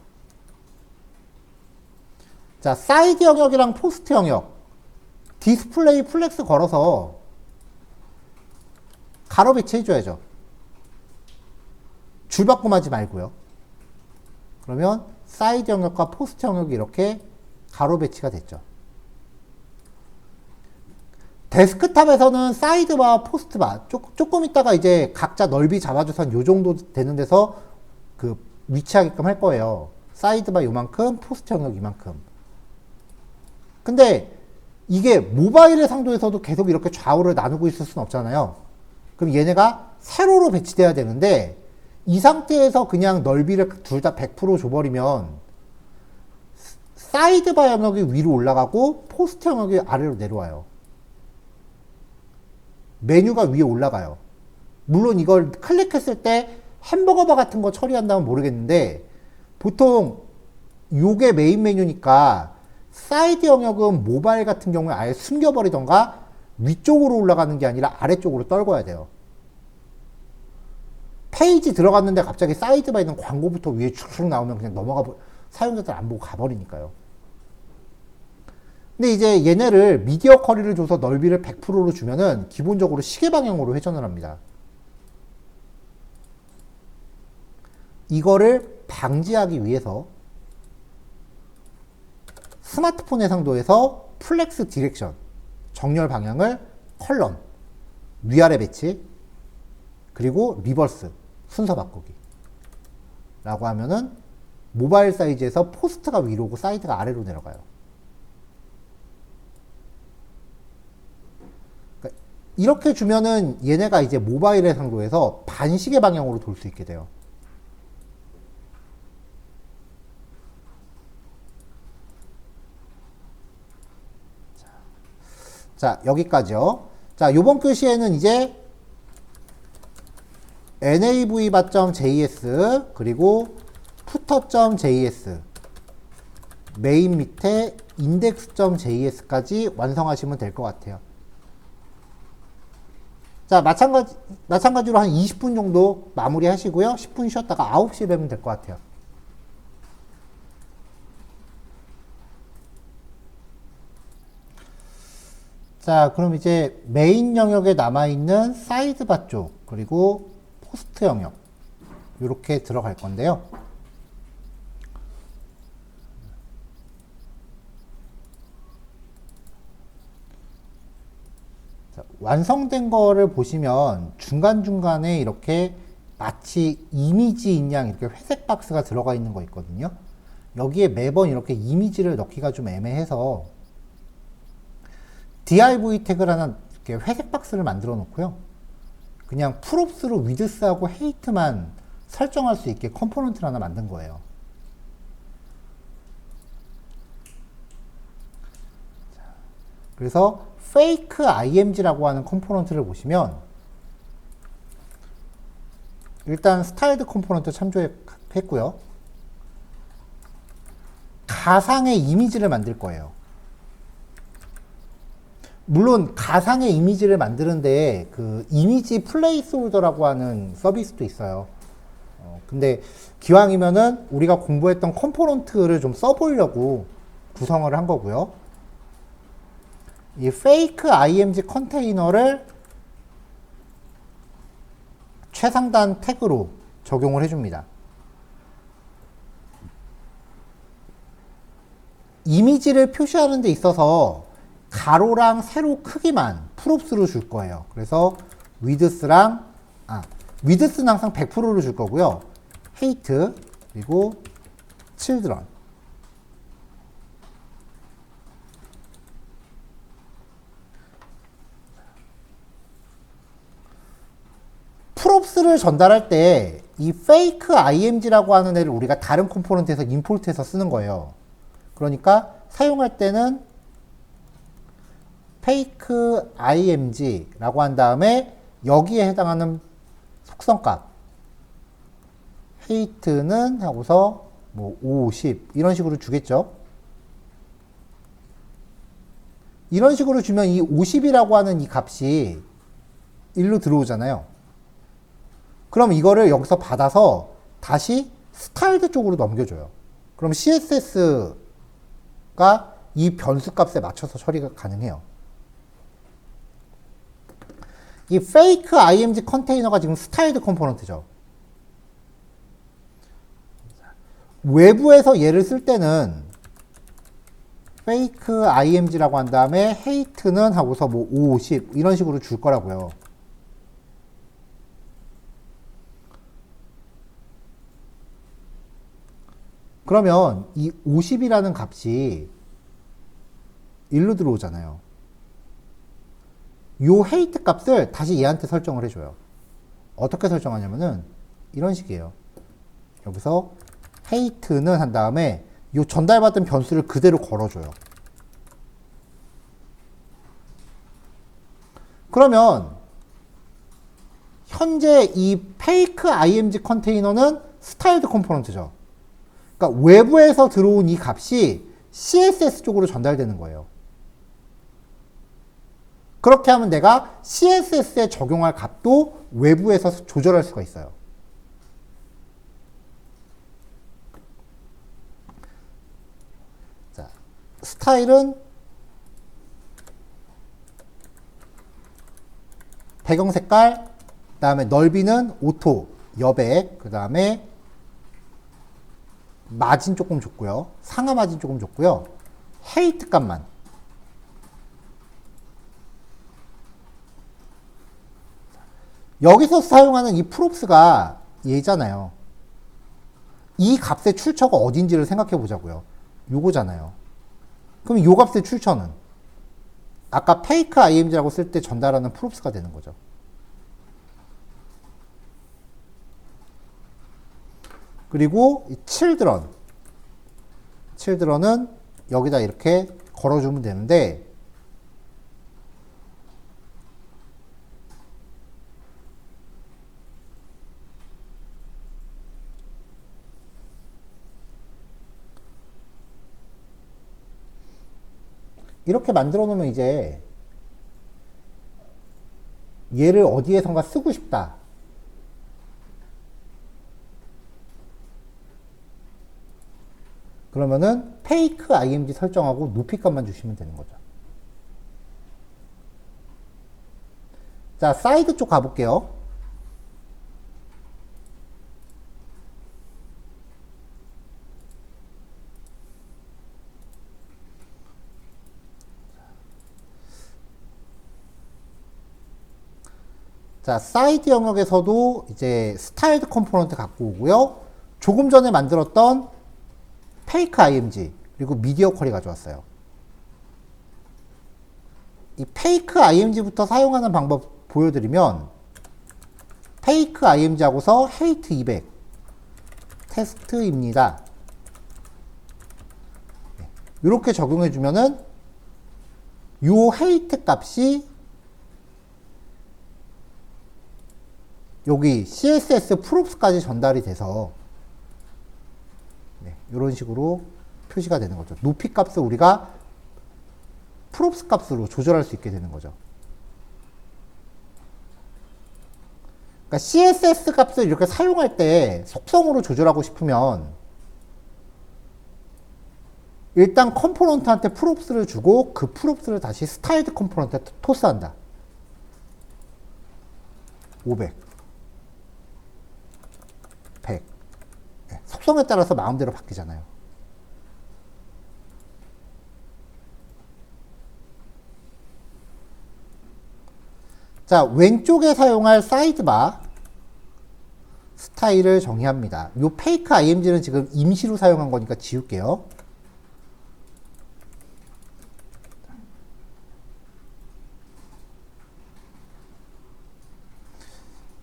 자, 사이드 영역이랑 포스트 영역 디스플레이 플렉스 걸어서 가로 배치해줘야죠. 줄바꿈하지 말고요. 그러면 사이드 영역과 포스트 영역이 이렇게 가로 배치가 됐죠. 데스크탑에서는 사이드바, 포스트바 조금 있다가 이제 각자 넓이 잡아줘서 요 정도 되는 데서 그 위치하게끔 할 거예요. 사이드바 요만큼, 포스트 영역 이만큼. 근데 이게 모바일의 상도에서도 계속 이렇게 좌우를 나누고 있을 수는 없잖아요. 그럼 얘네가 세로로 배치돼야 되는데 이 상태에서 그냥 넓이를 둘 다 100% 줘버리면 사이드바 영역이 위로 올라가고 포스트 영역이 아래로 내려와요. 메뉴가 위에 올라가요. 물론 이걸 클릭했을 때 햄버거바 같은 거 처리한다면 모르겠는데 보통 요게 메인 메뉴니까 사이드 영역은 모바일 같은 경우에 아예 숨겨버리던가 위쪽으로 올라가는 게 아니라 아래쪽으로 떨궈야 돼요. 페이지 들어갔는데 갑자기 사이드바 있는 광고부터 위에 쭉쭉 나오면 그냥 사용자들 안 보고 가버리니까요. 근데 이제 얘네를 미디어 커리를 줘서 넓이를 100%로 주면은 기본적으로 시계 방향으로 회전을 합니다. 이거를 방지하기 위해서 스마트폰 해상도에서 플렉스 디렉션, 정렬 방향을 컬럼, 위아래 배치, 그리고 리버스, 순서 바꾸기 라고 하면은 모바일 사이즈에서 포스트가 위로 오고 사이드가 아래로 내려가요. 그러니까 이렇게 주면은 얘네가 이제 모바일 해상도에서 반시계 방향으로 돌 수 있게 돼요. 자, 여기까지요. 자, 요번 교시에는 이제 nav.js 그리고 footer.js 메인 밑에 index.js까지 완성하시면 될 것 같아요. 자, 마찬가지로 한 20분 정도 마무리 하시고요. 10분 쉬었다가 9시에 뵈면 될 것 같아요. 자, 그럼 이제 메인 영역에 남아있는 사이드바 쪽, 그리고 포스트 영역, 이렇게 들어갈 건데요. 자, 완성된 거를 보시면 중간중간에 이렇게 마치 이미지인 양 이렇게 회색 박스가 들어가 있는 거 있거든요. 여기에 매번 이렇게 이미지를 넣기가 좀 애매해서 div 태그를 하나 이렇게 회색 박스를 만들어 놓고요. 그냥 프롭스로 위드스하고 헤이트만 설정할 수 있게 컴포넌트를 하나 만든 거예요. 그래서 fake img라고 하는 컴포넌트를 보시면 일단 스타일드 컴포넌트 참조했고요. 가상의 이미지를 만들 거예요. 물론 가상의 이미지를 만드는데 그 이미지 플레이스홀더라고 하는 서비스도 있어요. 근데 기왕이면은 우리가 공부했던 컴포넌트를 좀 써보려고 구성을 한 거고요. 이 fake img 컨테이너를 최상단 태그로 적용을 해줍니다. 이미지를 표시하는 데 있어서 가로랑 세로 크기만 프롭스로 줄 거예요. 그래서 위드스는 항상 100%로 줄 거고요. 헤이트 그리고 칠드런 프롭스를 전달할 때 이 fake img라고 하는 애를 우리가 다른 컴포넌트에서 임포트해서 쓰는 거예요. 그러니까 사용할 때는 fake img라고 한 다음에 여기에 해당하는 속성값 헤이트는 하고서 뭐 50 이런 식으로 주겠죠. 이런 식으로 주면 이 50이라고 하는 이 값이 1로 들어오잖아요. 그럼 이거를 여기서 받아서 다시 스타일드 쪽으로 넘겨줘요. 그럼 CSS가 이 변수 값에 맞춰서 처리가 가능해요. 이 fake img 컨테이너가 지금 스타일드 컴포넌트죠. 외부에서 얘를 쓸 때는 fake img라고 한 다음에 hate는 하고서 뭐 50 이런 식으로 줄 거라고요. 그러면 이 50이라는 값이 1로 들어오잖아요. 요 헤이트 값을 다시 얘한테 설정을 해줘요. 어떻게 설정하냐면은 이런 식이에요. 여기서 헤이트는 한 다음에 요 전달받은 변수를 그대로 걸어줘요. 그러면 현재 이 fake img 컨테이너는 스타일드 컴포넌트죠. 그러니까 외부에서 들어온 이 값이 CSS 쪽으로 전달되는 거예요. 그렇게 하면 내가 CSS에 적용할 값도 외부에서 조절할 수가 있어요. 자, 스타일은 배경 색깔, 그 다음에 넓이는 오토, 여백, 그 다음에 마진 조금 줬고요. 상하 마진 조금 줬고요. 헤이트 값만. 여기서 사용하는 이 프롭스가 얘잖아요. 이 값의 출처가 어딘지를 생각해 보자고요. 요거잖아요. 그럼 요 값의 출처는 아까 페이크 IMG라고 쓸 때 전달하는 프롭스가 되는 거죠. 그리고 이 children은 여기다 이렇게 걸어주면 되는데 이렇게 만들어 놓으면 이제 얘를 어디에선가 쓰고 싶다. 그러면은 페이크 IMG 설정하고 높이값만 주시면 되는 거죠. 자, 사이드 쪽 가볼게요. 자, 사이드 영역에서도 이제 스타일드 컴포넌트 갖고 오고요. 조금 전에 만들었던 페이크 IMG 그리고 미디어 쿼리 가져왔어요. 이 페이크 IMG부터 사용하는 방법 보여드리면 페이크 IMG 하고서 헤이트 200 테스트입니다. 이렇게 적용해 주면은 요 헤이트 값이 여기 CSS 프롭스까지 전달이 돼서 이런 식으로 표시가 되는 거죠. 높이 값을 우리가 프롭스 값으로 조절할 수 있게 되는 거죠. 그러니까 CSS 값을 이렇게 사용할 때 속성으로 조절하고 싶으면 일단 컴포넌트한테 프롭스를 주고 그 프롭스를 다시 스타일드 컴포넌트한테 토스한다. 500 100 속성에 따라서 마음대로 바뀌잖아요. 자, 왼쪽에 사용할 사이드바 스타일을 정의합니다. 요 페이크 IMG는 지금 임시로 사용한 거니까 지울게요.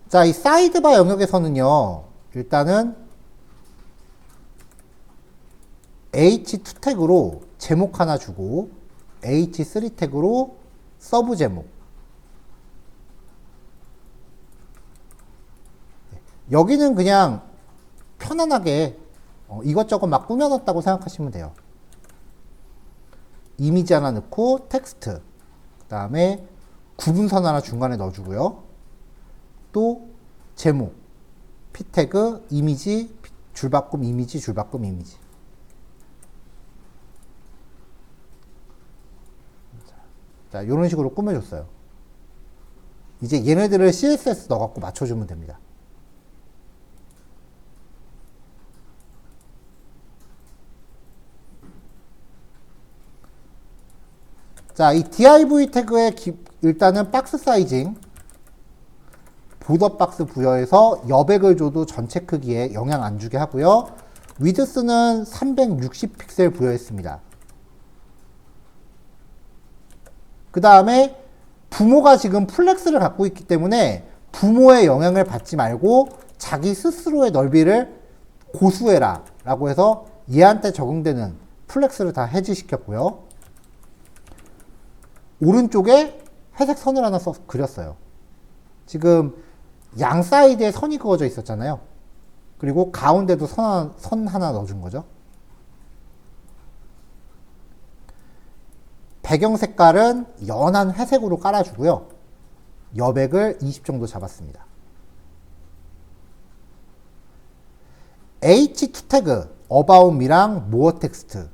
자, 이 사이드바 영역에서는요, 일단은 H2 태그로 제목 하나 주고 H3 태그로 서브 제목, 여기는 그냥 편안하게 이것저것 막 꾸며놨다고 생각하시면 돼요. 이미지 하나 넣고 텍스트, 그 다음에 구분선 하나 중간에 넣어주고요. 또 제목, p 태그, 이미지, 줄바꿈 이미지, 줄바꿈 이미지. 자, 이런 식으로 꾸며줬어요. 이제 얘네들을 CSS 넣어갖고 맞춰주면 됩니다. 자, 이 div 태그의 일단은 박스 사이징, 보더 박스 부여해서 여백을 줘도 전체 크기에 영향 안 주게 하고요. 위드스는 360 픽셀 부여했습니다. 그 다음에 부모가 지금 플렉스를 갖고 있기 때문에 부모의 영향을 받지 말고 자기 스스로의 넓이를 고수해라 라고 해서 얘한테 적용되는 플렉스를 다 해지시켰고요. 오른쪽에 회색 선을 하나 그렸어요. 지금 양 사이드에 선이 그어져 있었잖아요. 그리고 가운데도 선 하나 넣어준 거죠. 배경 색깔은 연한 회색으로 깔아주고요. 여백을 20 정도 잡았습니다. H2 태그, about me랑 more 텍스트,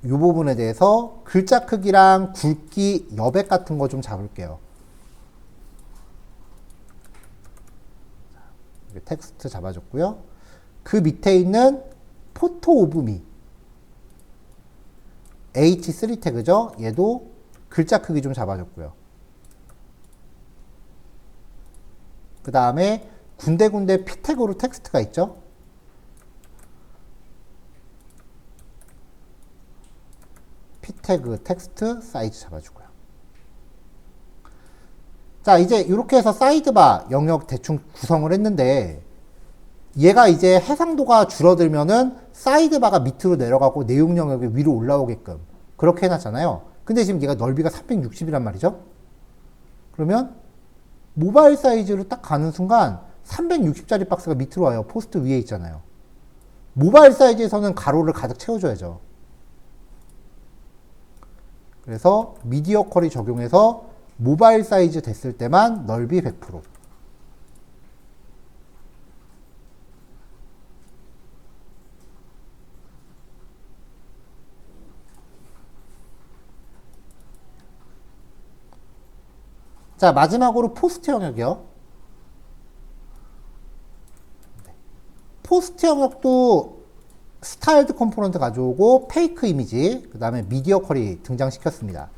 이 부분에 대해서 글자 크기랑 굵기, 여백 같은 거 좀 잡을게요. 텍스트 잡아줬고요. 그 밑에 있는 포토 오브 미 H3 태그죠. 얘도 글자 크기 좀 잡아줬고요. 그 다음에 군데군데 P 태그로 텍스트가 있죠. P 태그 텍스트 사이즈 잡아주고요. 자, 이제 이렇게 해서 사이드바 영역 대충 구성을 했는데 얘가 이제 해상도가 줄어들면은 사이드바가 밑으로 내려가고 내용 영역이 위로 올라오게끔 그렇게 해놨잖아요. 근데 지금 얘가 넓이가 360이란 말이죠. 그러면 모바일 사이즈로 딱 가는 순간 360짜리 박스가 밑으로 와요. 포스트 위에 있잖아요. 모바일 사이즈에서는 가로를 가득 채워줘야죠. 그래서 미디어 쿼리 적용해서 모바일 사이즈 됐을 때만 넓이 100%. 자, 마지막으로 포스트 영역이요. 포스트 영역도 스타일드 컴포넌트 가져오고 페이크 이미지, 그 다음에 미디어 쿼리 등장시켰습니다.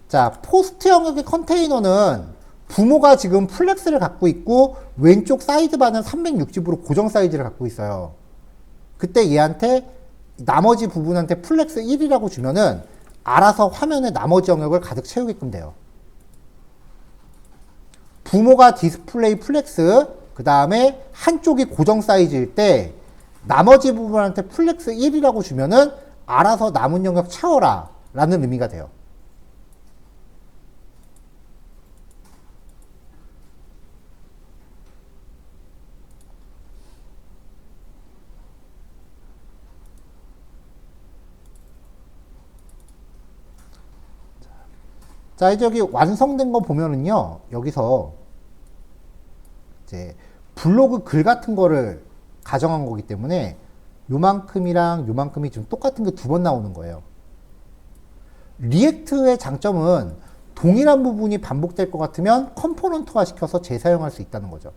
자, 포스트 영역의 컨테이너는 부모가 지금 플렉스를 갖고 있고 왼쪽 사이드바는 360으로 고정 사이즈를 갖고 있어요. 그때 얘한테 나머지 부분한테 플렉스 1이라고 주면은 알아서 화면에 나머지 영역을 가득 채우게끔 돼요. 부모가 디스플레이 플렉스, 그 다음에 한쪽이 고정 사이즈일 때 나머지 부분한테 플렉스 1이라고 주면은 알아서 남은 영역 채워라 라는 의미가 돼요. 자, 이제 여기 완성된 거 보면은요, 여기서 이제 블로그 글 같은 거를 가정한 거기 때문에 요만큼이랑 요만큼이 좀 똑같은 게 두 번 나오는 거예요. 리액트의 장점은 동일한 부분이 반복될 것 같으면 컴포넌트화 시켜서 재사용할 수 있다는 거죠.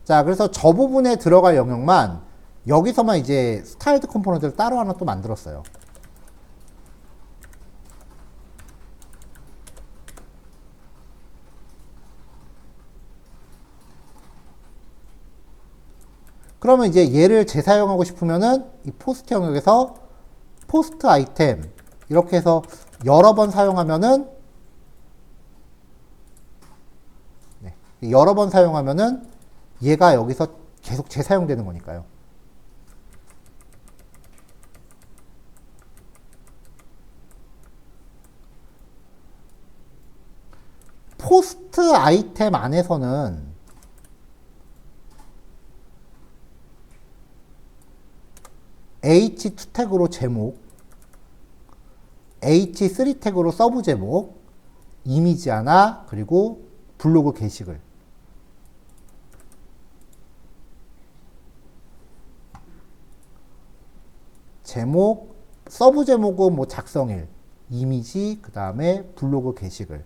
자, 그래서 저 부분에 들어갈 영역만 여기서만 이제 스타일드 컴포넌트를 따로 하나 또 만들었어요. 그러면 이제 얘를 재사용하고 싶으면은 이 포스트 영역에서 포스트 아이템 이렇게 해서 여러 번 사용하면은 여러 번 사용하면은 얘가 여기서 계속 재사용되는 거니까요. 포스트 아이템 안에서는 H2 태그로 제목, H3 태그로 서브 제목, 이미지 하나, 그리고 블로그 게시글. 제목, 서브 제목은 뭐 작성일, 이미지, 그 다음에 블로그 게시글.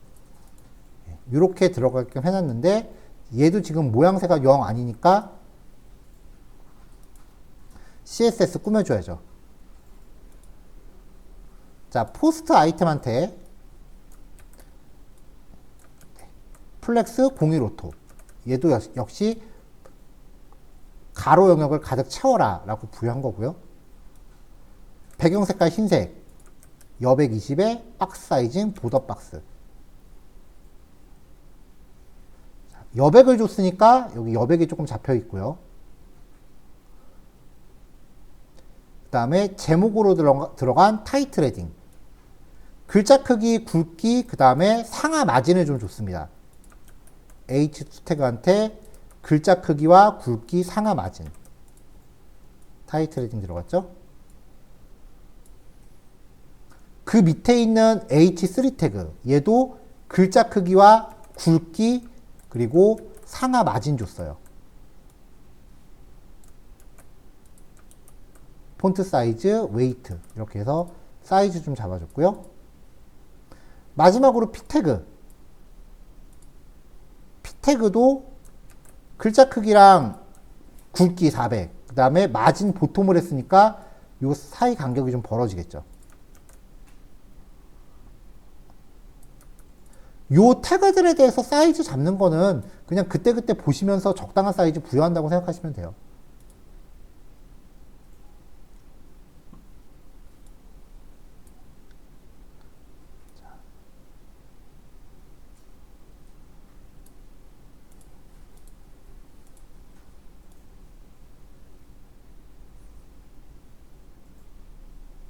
이렇게 들어가게끔 해놨는데 얘도 지금 모양새가 영 아니니까 CSS 꾸며줘야죠. 자, 포스트 아이템한테 플렉스 01 오토 얘도 역시 가로 영역을 가득 채워라 라고 부여한 거고요. 배경 색깔 흰색 여백 20에 박스 사이징 보더 박스. 여백을 줬으니까 여기 여백이 조금 잡혀 있고요. 그 다음에 제목으로 들어간 타이틀 헤딩. 글자 크기, 굵기, 그 다음에 상하 마진을 좀 줬습니다. H2 태그한테 글자 크기와 굵기, 상하 마진. 타이틀 헤딩 들어갔죠? 그 밑에 있는 H3 태그. 얘도 글자 크기와 굵기, 그리고 상하 마진 줬어요. 폰트 사이즈, 웨이트 이렇게 해서 사이즈 좀 잡아줬고요. 마지막으로 피 태그도 글자 크기랑 굵기 400, 그 다음에 마진 보통을 했으니까 요 사이 간격이 좀 벌어지겠죠. 요 태그들에 대해서 사이즈 잡는 거는 그냥 그때그때 보시면서 적당한 사이즈 부여한다고 생각하시면 돼요.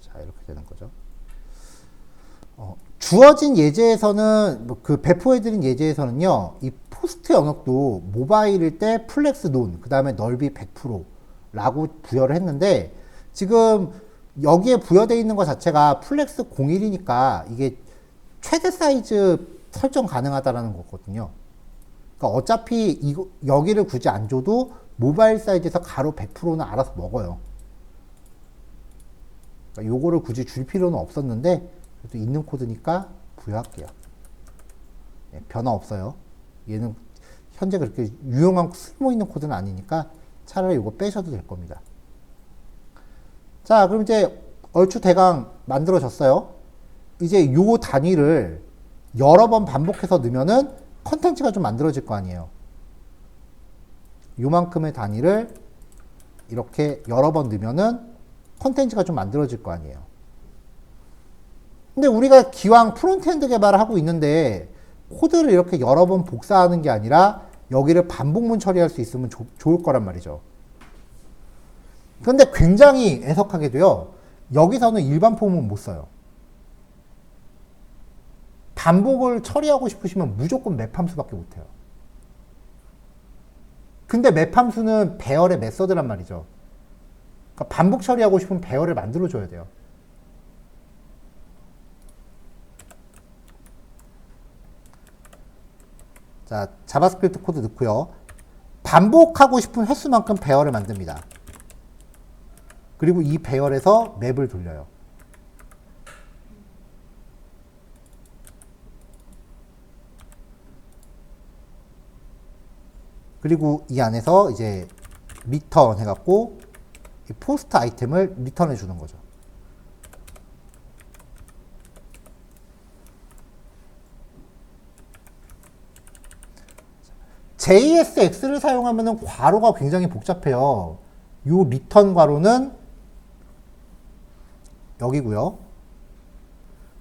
자, 이렇게 되는 거죠. 주어진 예제에서는 그 배포해드린 예제에서는요, 이 포스트 영역도 모바일일 때 플렉스 논, 그 다음에 넓이 100%라고 부여를 했는데, 지금 여기에 부여되어 있는 것 자체가 플렉스 01이니까 이게 최대 사이즈 설정 가능하다라는 거거든요. 그러니까 어차피 여기를 굳이 안 줘도 모바일 사이즈에서 가로 100%는 알아서 먹어요. 그러니까 요거를 굳이 줄 필요는 없었는데, 그래도 있는 코드니까 부여할게요. 네, 변화 없어요. 얘는 현재 그렇게 유용한 쓸모 있는 코드는 아니니까 차라리 이거 빼셔도 될 겁니다. 자, 그럼 이제 얼추 대강 만들어졌어요. 이제 요 단위를 여러 번 반복해서 넣으면은 컨텐츠가 좀 만들어질 거 아니에요. 요만큼의 단위를 이렇게 여러 번 넣으면은 컨텐츠가 좀 만들어질 거 아니에요. 근데 우리가 기왕 프론트엔드 개발을 하고 있는데 코드를 이렇게 여러 번 복사하는 게 아니라 여기를 반복문 처리할 수 있으면 좋을 거란 말이죠. 그런데 굉장히 애석하게도요, 여기서는 일반 폼은 못 써요. 반복을 처리하고 싶으시면 무조건 맵 함수밖에 못 해요. 근데 맵 함수는 배열의 메서드란 말이죠. 그러니까 반복 처리하고 싶으면 배열을 만들어줘야 돼요. 자, 자바스크립트 코드 넣고요. 반복하고 싶은 횟수만큼 배열을 만듭니다. 그리고 이 배열에서 맵을 돌려요. 그리고 이 안에서 이제 리턴 해갖고 이 포스트 아이템을 리턴해 주는 거죠. JSX를 사용하면 괄호가 굉장히 복잡해요. 요 리턴 괄호는 여기고요.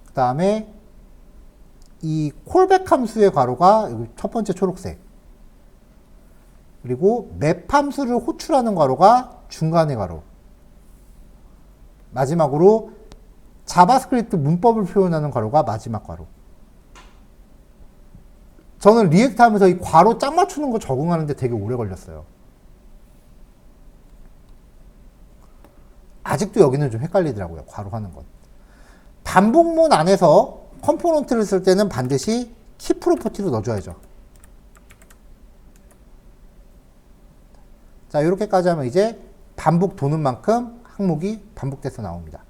그 다음에 이 콜백 함수의 괄호가 여기 첫 번째 초록색. 그리고 맵 함수를 호출하는 괄호가 중간의 괄호. 마지막으로 자바스크립트 문법을 표현하는 괄호가 마지막 괄호. 저는 리액트 하면서 이 괄호 짝 맞추는 거 적응하는데 되게 오래 걸렸어요. 아직도 여기는 좀 헷갈리더라고요. 괄호 하는 건. 반복문 안에서 컴포넌트를 쓸 때는 반드시 키 프로퍼티로 넣어줘야죠. 자, 이렇게까지 하면 이제 반복 도는 만큼 항목이 반복돼서 나옵니다.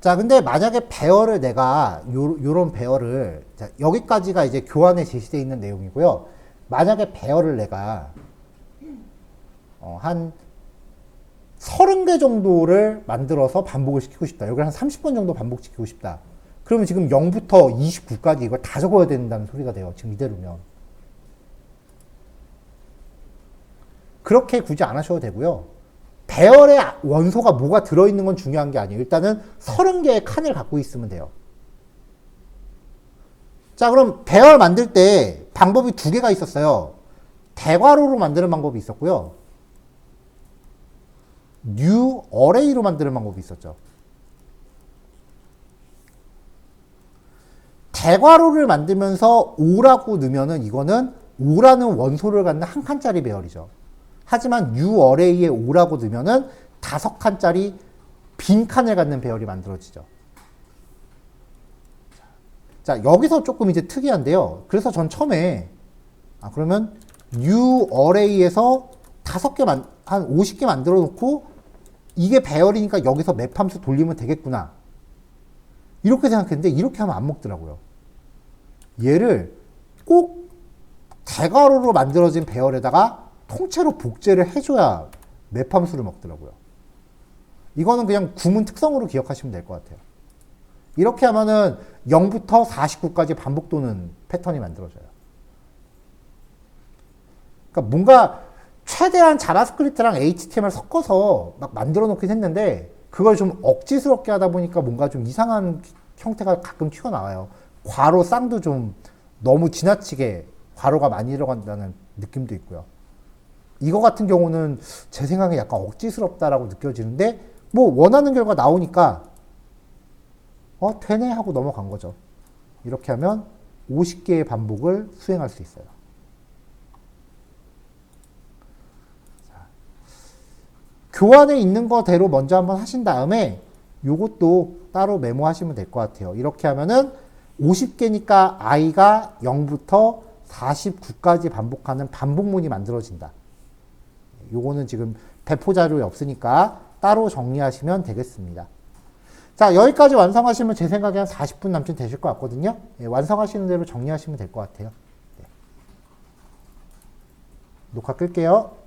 자, 근데 만약에 배열을 내가 요런 배열을, 자, 여기까지가 이제 교환에 제시되어 있는 내용이고요. 만약에 배열을 내가 한 30개 정도를 만들어서 반복을 시키고 싶다. 여기 한 30번 정도 반복시키고 싶다. 그러면 지금 0부터 29까지 이걸 다 적어야 된다는 소리가 돼요. 지금 이대로면. 그렇게 굳이 안 하셔도 되고요. 배열의 원소가 뭐가 들어있는 건 중요한 게 아니에요. 일단은 30개의 칸을 갖고 있으면 돼요. 자, 그럼 배열 만들 때 방법이 두 개가 있었어요. 대괄호로 만드는 방법이 있었고요. new array로 만드는 방법이 있었죠. 대괄호를 만들면서 5라고 넣으면은 이거는 5라는 원소를 갖는 한 칸짜리 배열이죠. 하지만 new array에 5라고 넣으면은 5칸짜리 빈 칸을 갖는 배열이 만들어지죠. 자, 여기서 조금 이제 특이한데요. 그래서 전 처음에 그러면 new array에서 5개 한 50개 만들어 놓고 이게 배열이니까 여기서 맵 함수 돌리면 되겠구나. 이렇게 생각했는데 이렇게 하면 안 먹더라고요. 얘를 꼭 대괄호로 만들어진 배열에다가 통째로 복제를 해줘야 맵 함수를 먹더라고요. 이거는 그냥 구문 특성으로 기억하시면 될 것 같아요. 이렇게 하면은 0부터 49까지 반복 도는 패턴이 만들어져요. 그러니까 뭔가 최대한 자바스크립트랑 HTML 섞어서 막 만들어 놓긴 했는데 그걸 좀 억지스럽게 하다 보니까 뭔가 좀 이상한 형태가 가끔 튀어나와요. 괄호 쌍도 좀 너무 지나치게 괄호가 많이 들어간다는 느낌도 있고요. 이거 같은 경우는 제 생각에 약간 억지스럽다라고 느껴지는데 뭐 원하는 결과 나오니까 되네 하고 넘어간 거죠. 이렇게 하면 50개의 반복을 수행할 수 있어요. 교환에 있는 거대로 먼저 한번 하신 다음에 요것도 따로 메모하시면 될 것 같아요. 이렇게 하면은 50개니까 i가 0부터 49까지 반복하는 반복문이 만들어진다. 요거는 지금 배포 자료에 없으니까 따로 정리하시면 되겠습니다. 자, 여기까지 완성하시면 제 생각에 한 40분 남짓 되실 것 같거든요. 예, 완성하시는 대로 정리하시면 될 것 같아요. 네. 녹화 끌게요.